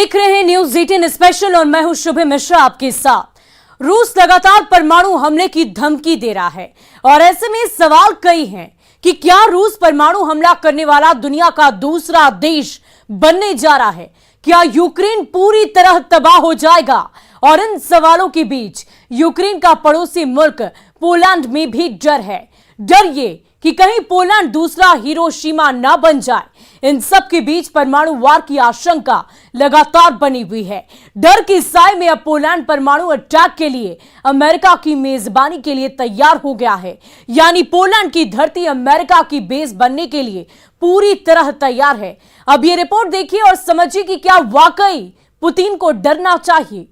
देख रहे हैं न्यूज 18 स्पेशल और मैं हूं शुभम मिश्रा आपके साथ। रूस लगातार परमाणु हमले की धमकी दे रहा है और ऐसे में सवाल कई हैं कि क्या रूस परमाणु हमला करने वाला दुनिया का दूसरा देश बनने जा रहा है? क्या यूक्रेन पूरी तरह तबाह हो जाएगा? और इन सवालों के बीच यूक्रेन का पड़ोसी मुल्क पोलैंड में भी डर है। डर ये कि कहीं पोलैंड दूसरा हिरोशिमा ना बन जाए। इन सब के बीच परमाणु वार की आशंका लगातार बनी हुई है। डर के साए में अब पोलैंड परमाणु अटैक के लिए अमेरिका की मेजबानी के लिए तैयार हो गया है। यानी पोलैंड की धरती अमेरिका की बेस बनने के लिए पूरी तरह तैयार है। अब ये रिपोर्ट देखिए और समझिए कि क्या वाकई पुतिन को डरना चाहिए।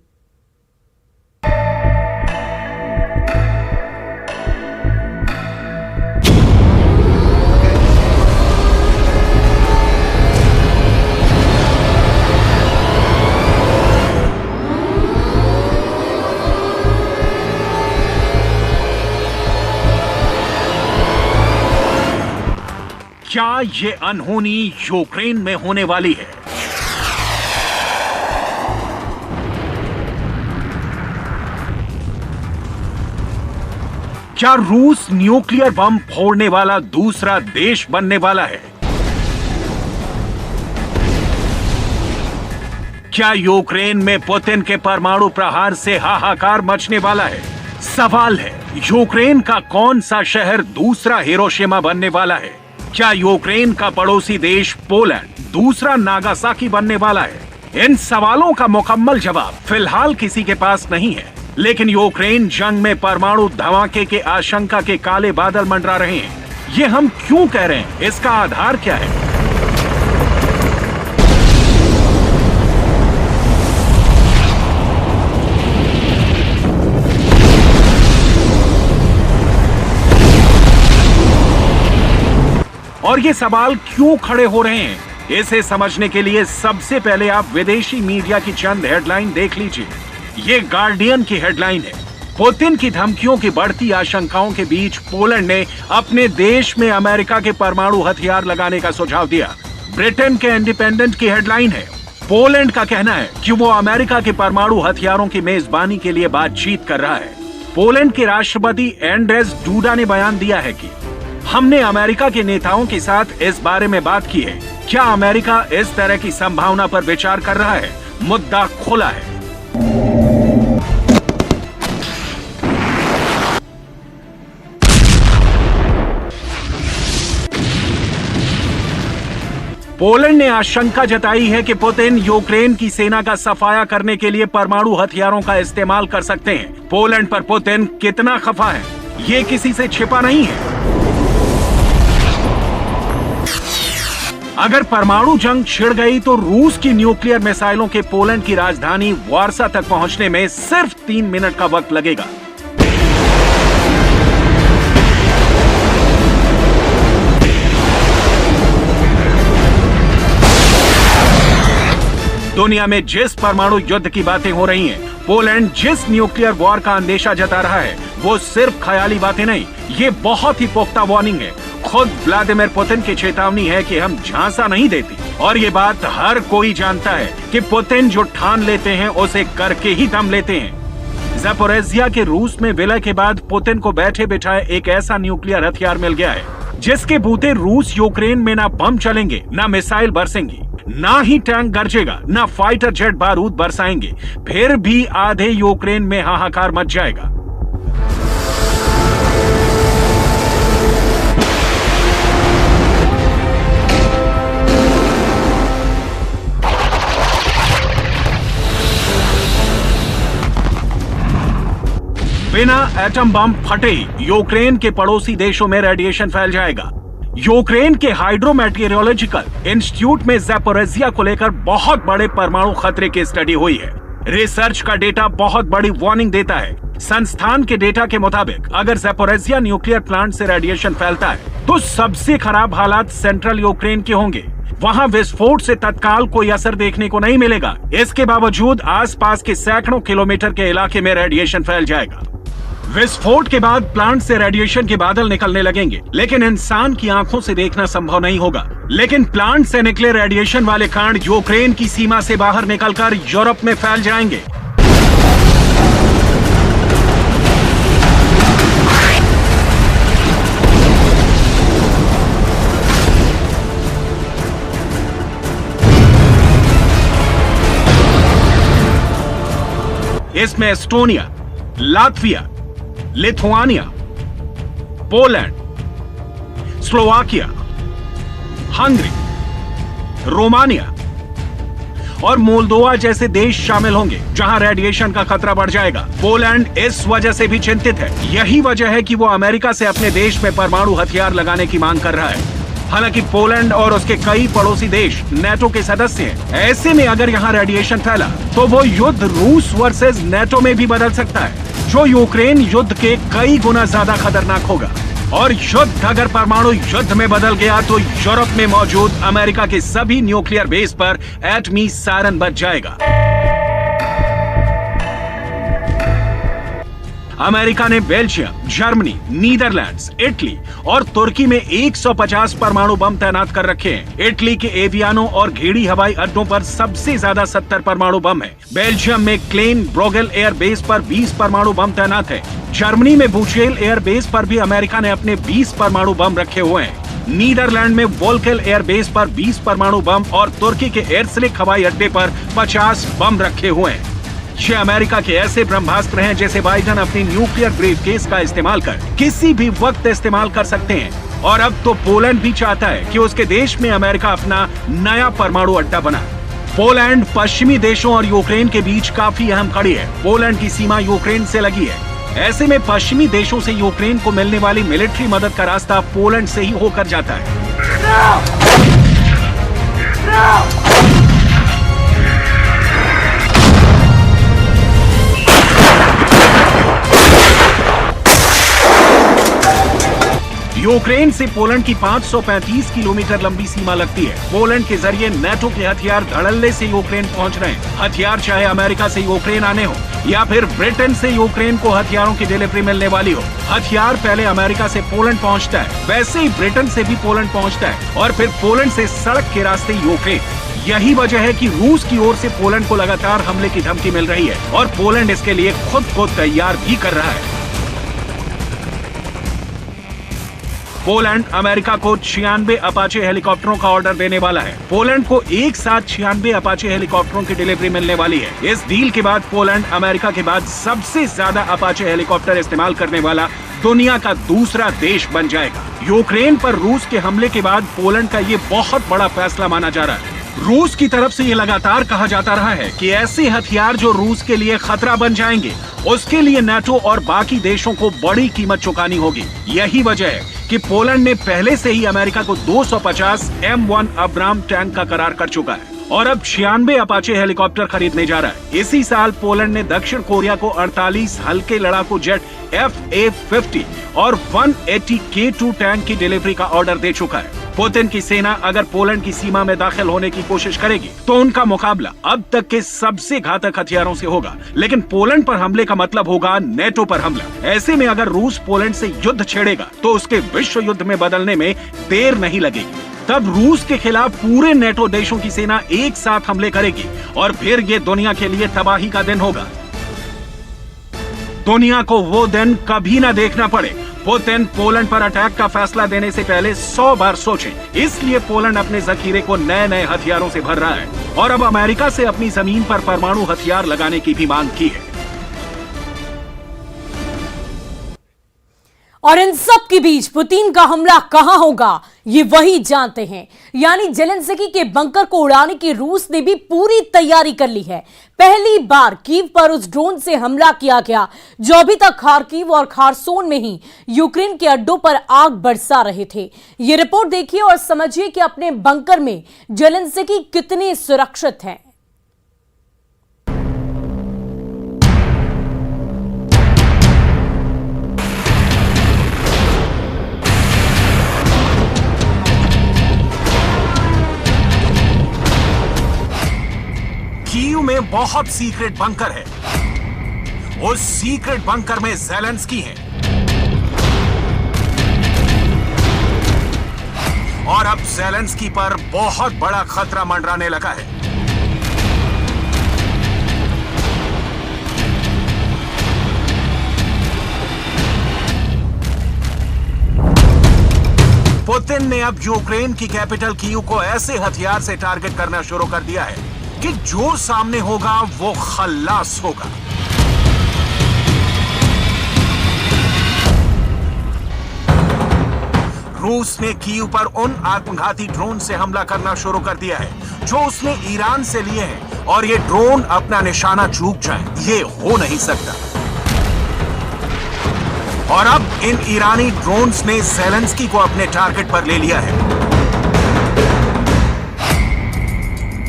क्या ये अनहोनी यूक्रेन में होने वाली है? क्या रूस न्यूक्लियर बम फोड़ने वाला दूसरा देश बनने वाला है? क्या यूक्रेन में पुतिन के परमाणु प्रहार से हाहाकार मचने वाला है? सवाल है, यूक्रेन का कौन सा शहर दूसरा हिरोशिमा बनने वाला है? क्या यूक्रेन का पड़ोसी देश पोलैंड दूसरा नागासाकी बनने वाला है? इन सवालों का मुकम्मल जवाब फिलहाल किसी के पास नहीं है, लेकिन यूक्रेन जंग में परमाणु धमाके के आशंका के काले बादल मंडरा रहे हैं। ये हम क्यों कह रहे हैं? इसका आधार क्या है? और ये सवाल क्यों खड़े हो रहे हैं, इसे समझने के लिए सबसे पहले आप विदेशी मीडिया की चंद हेडलाइन देख लीजिए। ये गार्डियन की हेडलाइन है। पुतिन की धमकियों की बढ़ती आशंकाओं के बीच पोलैंड ने अपने देश में अमेरिका के परमाणु हथियार लगाने का सुझाव दिया। ब्रिटेन के इंडिपेंडेंट की हेडलाइन है, पोलैंड का कहना है कि वो अमेरिका के परमाणु हथियारों की मेजबानी के लिए बातचीत कर रहा है। पोलैंड के राष्ट्रपति एंड्रेज डूडा ने बयान दिया है कि हमने अमेरिका के नेताओं के साथ इस बारे में बात की है। क्या अमेरिका इस तरह की संभावना पर विचार कर रहा है? मुद्दा खुला है। पोलैंड ने आशंका जताई है कि पुतिन यूक्रेन की सेना का सफाया करने के लिए परमाणु हथियारों का इस्तेमाल कर सकते हैं। पोलैंड पर पुतिन कितना खफा है, ये किसी से छिपा नहीं है। अगर परमाणु जंग छिड़ गई तो रूस की न्यूक्लियर मिसाइलों के पोलैंड की राजधानी वार्सा तक पहुंचने में सिर्फ 3 मिनट का वक्त लगेगा। दुनिया में जिस परमाणु युद्ध की बातें हो रही हैं, पोलैंड जिस न्यूक्लियर वॉर का अंदेशा जता रहा है, वो सिर्फ ख्याली बातें नहीं, ये बहुत ही पुख्ता वार्निंग है। खुद व्लादिमीर पुतिन की चेतावनी है कि हम झांसा नहीं देती। और ये बात हर कोई जानता है कि पुतिन जो ठान लेते हैं उसे करके ही दम लेते हैं। ज़पोरिज़िया के रूस में विलय के बाद पुतिन को बैठे बिठाए एक ऐसा न्यूक्लियर हथियार मिल गया है जिसके बूते रूस यूक्रेन में ना बम चलेंगे, ना मिसाइल बरसेंगी, ना ही टैंक गरजेगा, ना फाइटर जेट बारूद बरसाएंगे, फिर भी आधे यूक्रेन में हाहाकार मच जाएगा। बिना एटम बम फटे यूक्रेन के पड़ोसी देशों में रेडिएशन फैल जाएगा। यूक्रेन के हाइड्रोमेटीरियोलॉजिकल इंस्टीट्यूट में ज़पोरिज़िया को लेकर बहुत बड़े परमाणु खतरे की स्टडी हुई है। रिसर्च का डेटा बहुत बड़ी वार्निंग देता है। संस्थान के डेटा के मुताबिक अगर ज़पोरिज़िया न्यूक्लियर प्लांट से रेडिएशन फैलता है तो सबसे खराब हालात सेंट्रल यूक्रेन के होंगे। वहां विस्फोट से तत्काल कोई असर देखने को नहीं मिलेगा। इसके बावजूद आसपास के सैकड़ों किलोमीटर के इलाके में रेडिएशन फैल जाएगा। विस्फोट के बाद प्लांट से रेडिएशन के बादल निकलने लगेंगे, लेकिन इंसान की आंखों से देखना संभव नहीं होगा। लेकिन प्लांट से निकले रेडिएशन वाले कण यूक्रेन की सीमा से बाहर निकलकर यूरोप में फैल जाएंगे। इसमें Estonia, Latvia, Lithuania, Poland, Slovakia, Hungary, Romania और मोल्दोवा जैसे देश शामिल होंगे, जहां रेडिएशन का खतरा बढ़ जाएगा। पोलैंड इस वजह से भी चिंतित है। यही वजह है कि वो अमेरिका से अपने देश में परमाणु हथियार लगाने की मांग कर रहा है। हालांकि पोलैंड और उसके कई पड़ोसी देश नेटो के सदस्य हैं। ऐसे में अगर यहाँ रेडिएशन फैला तो वो युद्ध रूस वर्सेस नेटो में भी बदल सकता है, जो यूक्रेन युद्ध के कई गुना ज्यादा खतरनाक होगा। और युद्ध अगर परमाणु युद्ध में बदल गया तो यूरोप में मौजूद अमेरिका के सभी न्यूक्लियर बेस पर एटमी सायरन बज जाएगा। अमेरिका ने बेल्जियम, जर्मनी, नीदरलैंड्स, इटली और तुर्की में 150 परमाणु बम तैनात कर रखे हैं। इटली के एवियानो और घेड़ी हवाई अड्डों पर सबसे ज्यादा 70 परमाणु बम है। बेल्जियम में क्लेन ब्रोगेल एयर बेस पर 20 परमाणु बम तैनात है। जर्मनी में बुचेल एयर बेस पर भी अमेरिका ने अपने 20 परमाणु बम रखे हुए हैं। नीदरलैंड में वोल्केल एयर बेस पर 20 परमाणु बम और तुर्की के एयरस्लिक हवाई अड्डे पर 50 बम रखे हुए हैं। ये अमेरिका के ऐसे ब्रह्मास्त्र हैं जैसे बाइडन अपनी न्यूक्लियर ब्रीफकेस का इस्तेमाल कर किसी भी वक्त इस्तेमाल कर सकते हैं। और अब तो पोलैंड भी चाहता है कि उसके देश में अमेरिका अपना नया परमाणु अड्डा बनाए। पोलैंड पश्चिमी देशों और यूक्रेन के बीच काफी अहम कड़ी है। पोलैंड की सीमा यूक्रेन से लगी है। ऐसे में पश्चिमी देशों से यूक्रेन को मिलने वाली मिलिट्री मदद का रास्ता पोलैंड से ही होकर जाता है। यूक्रेन से पोलैंड की 535 किलोमीटर लंबी सीमा लगती है। पोलैंड के जरिए नेटो के हथियार धड़ल्ले से यूक्रेन पहुंच रहे हैं। हथियार चाहे अमेरिका से यूक्रेन आने हो या फिर ब्रिटेन से यूक्रेन को हथियारों की डिलीवरी मिलने वाली हो, हथियार पहले अमेरिका से पोलैंड पहुंचता है, वैसे ही ब्रिटेन से भी पोलैंड पहुंचता है और फिर पोलैंड से सड़क के रास्ते यूक्रेन। यही वजह है कि रूस की ओर से पोलैंड को लगातार हमले की धमकी मिल रही है और पोलैंड इसके लिए खुद को तैयार भी कर रहा है। पोलैंड अमेरिका को 96 अपाचे हेलीकॉप्टरों का ऑर्डर देने वाला है। पोलैंड को एक साथ 96 अपाचे हेलीकॉप्टरों की डिलीवरी मिलने वाली है। इस डील के बाद पोलैंड अमेरिका के बाद सबसे ज्यादा अपाचे हेलीकॉप्टर इस्तेमाल करने वाला दुनिया का दूसरा देश बन जाएगा। यूक्रेन पर रूस के हमले के बाद पोलैंड का ये बहुत बड़ा फैसला माना जा रहा है। रूस की तरफ से ये लगातार कहा जाता रहा है कि ऐसे हथियार जो रूस के लिए खतरा बन जाएंगे, उसके लिए नेटो और बाकी देशों को बड़ी कीमत चुकानी होगी। यही वजह है कि पोलैंड ने पहले से ही अमेरिका को 250 M1 अब्राम टैंक का करार कर चुका है और अब 96 अपाचे हेलीकॉप्टर खरीदने जा रहा है। इसी साल पोलैंड ने दक्षिण कोरिया को 48 हल्के लड़ाकू जेट FA-50 और 180 K2 टैंक की डिलीवरी का ऑर्डर दे चुका है। पुतिन की सेना अगर पोलैंड की सीमा में दाखिल होने की कोशिश करेगी तो उनका मुकाबला अब तक के सबसे घातक हथियारों से होगा, लेकिन पोलैंड पर हमले का मतलब होगा नेटो पर हमला। ऐसे में अगर रूस पोलैंड से युद्ध छेड़ेगा तो उसके विश्व युद्ध में बदलने में देर नहीं लगेगी। तब रूस के खिलाफ पूरे नेटो देशों की सेना एक साथ हमले करेगी और फिर ये दुनिया के लिए तबाही का दिन होगा। दुनिया को वो दिन कभी ना देखना पड़े। पुतिन पोलैंड पर अटैक का फैसला देने से पहले 100 बार सोचें। इसलिए पोलैंड अपने जखीरे को नए नए हथियारों से भर रहा है और अब अमेरिका से अपनी जमीन पर परमाणु हथियार लगाने की भी मांग की है। और इन सब के बीच पुतिन का हमला कहां होगा ये वही जानते हैं। यानी जेलेंस्की के बंकर को उड़ाने की रूस ने भी पूरी तैयारी कर ली है। पहली बार कीव पर उस ड्रोन से हमला किया गया जो अभी तक खार्किव और खारसोन में ही यूक्रेन के अड्डों पर आग बरसा रहे थे। ये रिपोर्ट देखिए और समझिए कि अपने बंकर में जेलेंस्की कितने सुरक्षित हैं। कीव में बहुत सीक्रेट बंकर है उस सीक्रेट बंकर में ज़ेलेंस्की हैं। और अब ज़ेलेंस्की पर बहुत बड़ा खतरा मंडराने लगा है। पुतिन ने अब यूक्रेन की कैपिटल कीव को ऐसे हथियार से टारगेट करना शुरू कर दिया है कि जो सामने होगा वो खल्लास होगा। रूस ने कीव पर उन आत्मघाती ड्रोन से हमला करना शुरू कर दिया है जो उसने ईरान से लिए हैं, और ये ड्रोन अपना निशाना चूक जाएं, ये हो नहीं सकता। और अब इन ईरानी ड्रोन्स ने ज़ेलेंस्की को अपने टारगेट पर ले लिया है।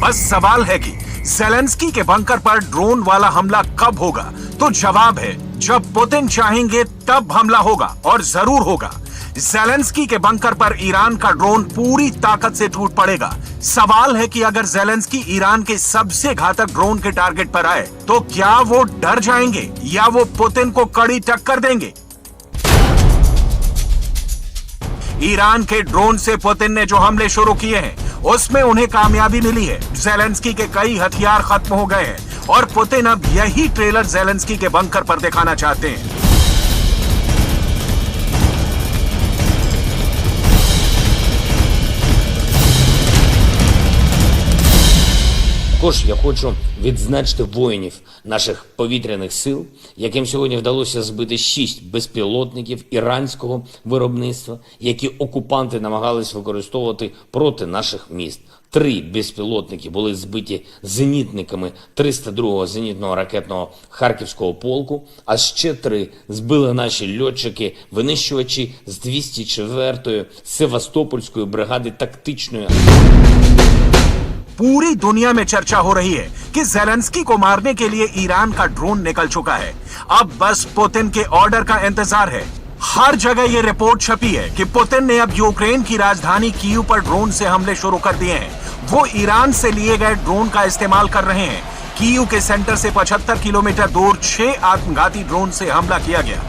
बस सवाल है कि ज़ेलेंस्की के बंकर पर ड्रोन वाला हमला कब होगा? तो जवाब है, जब पुतिन चाहेंगे तब हमला होगा, और जरूर होगा। ज़ेलेंस्की के बंकर पर ईरान का ड्रोन पूरी ताकत से टूट पड़ेगा। सवाल है कि अगर ज़ेलेंस्की ईरान के सबसे घातक ड्रोन के टारगेट पर आए तो क्या वो डर जाएंगे या वो पुतिन को कड़ी टक्कर देंगे? ईरान के ड्रोन से पुतिन ने जो हमले शुरू किए हैं उसमें उन्हें कामयाबी मिली है। ज़ेलेंस्की के कई हथियार खत्म हो गए हैं और पुतिन अब यही ट्रेलर ज़ेलेंस्की के बंकर पर दिखाना चाहते हैं। Також я хочу відзначити воїнів наших повітряних сил, яким сьогодні вдалося збити 6 безпілотників іранського виробництва, які окупанти намагались використовувати проти наших міст. 3 безпілотники були збиті зенітниками 302-го зенітного ракетного Харківського полку, а ще 3 збили наші льотчики-винищувачі з 204-ї Севастопольської бригади тактичної. पूरी दुनिया में चर्चा हो रही है कि ज़ेलेंस्की को मारने के लिए ईरान का ड्रोन निकल चुका है। अब बस पुतिन के ऑर्डर का इंतजार है। हर जगह ये रिपोर्ट छपी है कि पुतिन ने अब यूक्रेन की राजधानी कीव पर ड्रोन से हमले शुरू कर दिए हैं। वो ईरान से लिए गए ड्रोन का इस्तेमाल कर रहे हैं। कीव के सेंटर से 75 किलोमीटर दूर 6 आत्मघाती ड्रोन से हमला किया गया।